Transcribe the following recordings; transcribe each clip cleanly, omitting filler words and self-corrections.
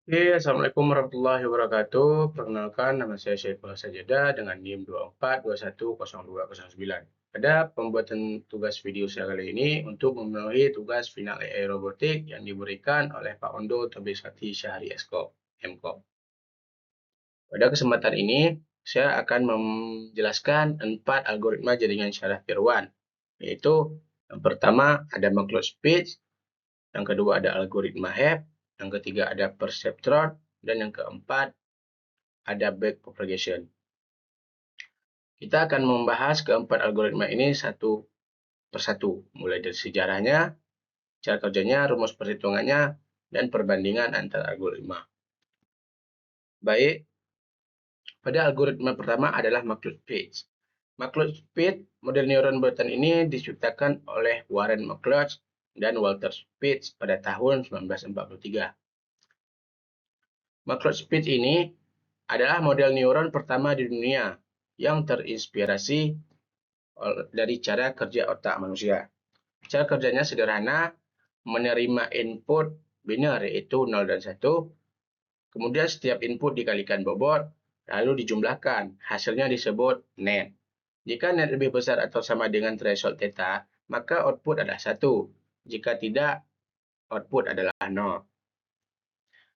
Oke, Assalamualaikum warahmatullahi wabarakatuh. Perkenalkan, nama saya Syaifullah Sajadah dengan NIM 24210209. Pada pembuatan tugas video saya kali ini untuk memenuhi tugas final AI Robotik yang diberikan oleh Pak Ondo Tobiswati Syahri Eskop, MKOP. Pada kesempatan ini, saya akan menjelaskan 4 algoritma jaringan syaraf tier 1, yaitu yang pertama ada Maclaurin Speech, yang kedua ada algoritma HEP, yang ketiga ada perceptron, dan yang keempat ada backpropagation. Kita akan membahas keempat algoritma ini satu persatu, mulai dari sejarahnya, cara kerjanya, rumus perhitungannya, dan perbandingan antar algoritma. Baik, pada algoritma pertama adalah Maclaurin Speech. Maclaurin Speech, model neuron buatan ini diciptakan oleh Warren McLeod dan Walter Speech pada tahun 1943. Maclaurin Speech ini adalah model neuron pertama di dunia yang terinspirasi dari cara kerja otak manusia. Cara kerjanya sederhana, menerima input biner yaitu 0 dan 1, kemudian setiap input dikalikan bobot, lalu dijumlahkan. Hasilnya disebut net. Jika net lebih besar atau sama dengan threshold theta, maka output adalah 1. Jika tidak, output adalah 0.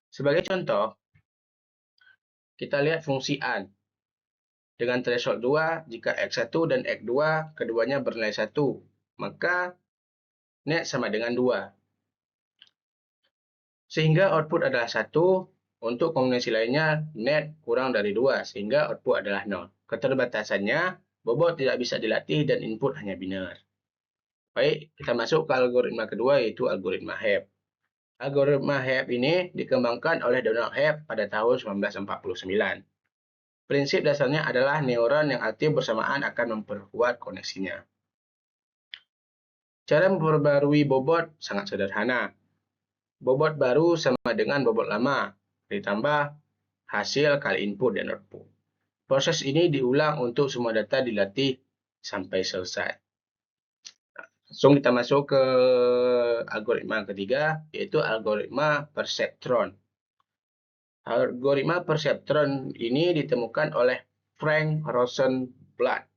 Sebagai contoh, kita lihat fungsi an. Dengan threshold 2, jika x1 dan x2 keduanya bernilai 1, maka net sama dengan 2. Sehingga output adalah 1, untuk kombinasi lainnya net kurang dari 2, sehingga output adalah 0. Keterbatasannya, bobot tidak bisa dilatih dan input hanya biner. Baik, kita masuk ke algoritma kedua, yaitu algoritma HEP. Algoritma HEP ini dikembangkan oleh Donald Hebb pada tahun 1949. Prinsip dasarnya adalah neuron yang aktif bersamaan akan memperkuat koneksinya. Cara memperbarui bobot sangat sederhana. Bobot baru sama dengan bobot lama, ditambah hasil kali input dan output. Proses ini diulang untuk semua data dilatih sampai selesai. Langsung kita masuk ke algoritma ketiga, yaitu algoritma perceptron. Algoritma perceptron ini ditemukan oleh Frank Rosenblatt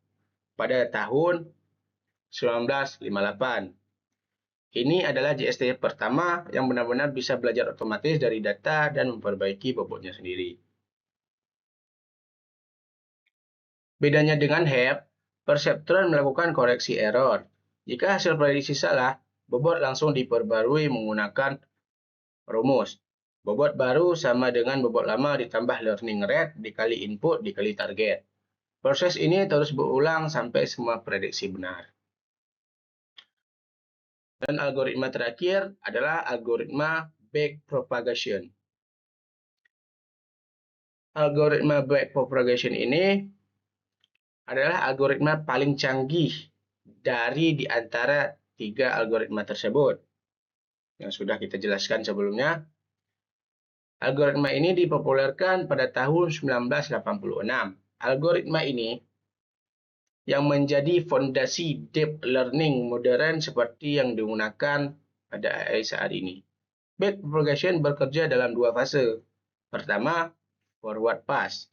pada tahun 1958. Ini adalah JST pertama yang benar-benar bisa belajar otomatis dari data dan memperbaiki bobotnya sendiri. Bedanya dengan HEP, perceptron melakukan koreksi error. Jika hasil prediksi salah, bobot langsung diperbarui menggunakan rumus. Bobot baru sama dengan bobot lama ditambah learning rate dikali input dikali target. Proses ini terus berulang sampai semua prediksi benar. Dan algoritma terakhir adalah algoritma backpropagation. Algoritma backpropagation ini adalah algoritma paling canggih dari di antara 3 algoritma tersebut yang sudah kita jelaskan sebelumnya. Algoritma ini dipopulerkan pada tahun 1986. Algoritma ini yang menjadi fondasi deep learning modern seperti yang digunakan pada AI saat ini. Backpropagation bekerja dalam 2 fase. Pertama, forward pass.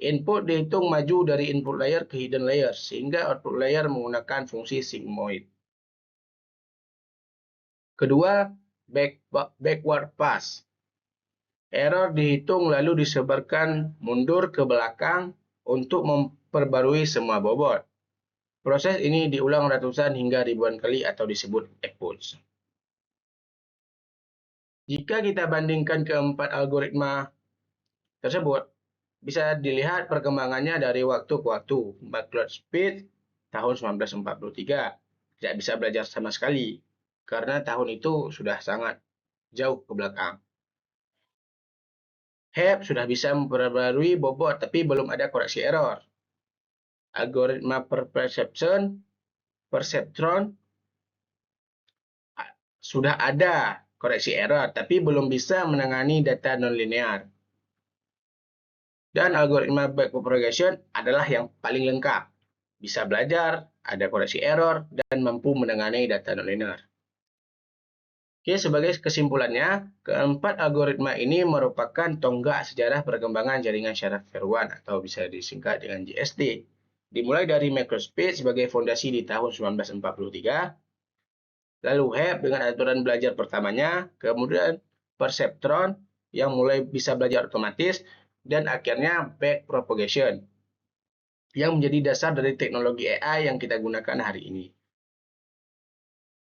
Input dihitung maju dari input layer ke hidden layer, sehingga output layer menggunakan fungsi sigmoid. Kedua, backward pass. Error dihitung lalu disebarkan mundur ke belakang untuk memperbarui semua bobot. Proses ini diulang ratusan hingga ribuan kali atau disebut epoch. Jika kita bandingkan keempat algoritma tersebut, bisa dilihat perkembangannya dari waktu ke waktu. Maclaurin Speech tahun 1943 tidak bisa belajar sama sekali karena tahun itu sudah sangat jauh ke belakang. HEP sudah bisa memperbarui bobot tapi belum ada koreksi error. Algoritma perceptron sudah ada koreksi error tapi belum bisa menangani data nonlinear. Dan algoritma backpropagation adalah yang paling lengkap. Bisa belajar, ada koreksi error, dan mampu menangani data nonlinear. Oke, sebagai kesimpulannya, keempat algoritma ini merupakan tonggak sejarah perkembangan jaringan syaraf Fair1 atau bisa disingkat dengan JST. Dimulai dari microspeed sebagai fondasi di tahun 1943, lalu HEP dengan aturan belajar pertamanya, kemudian perceptron yang mulai bisa belajar otomatis, dan akhirnya backpropagation yang menjadi dasar dari teknologi AI yang kita gunakan hari ini.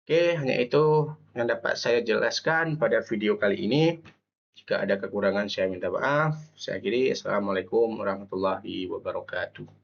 Oke, hanya itu yang dapat saya jelaskan pada video kali ini. Jika ada kekurangan, saya minta maaf. Saya akhiri. Assalamualaikum warahmatullahi wabarakatuh.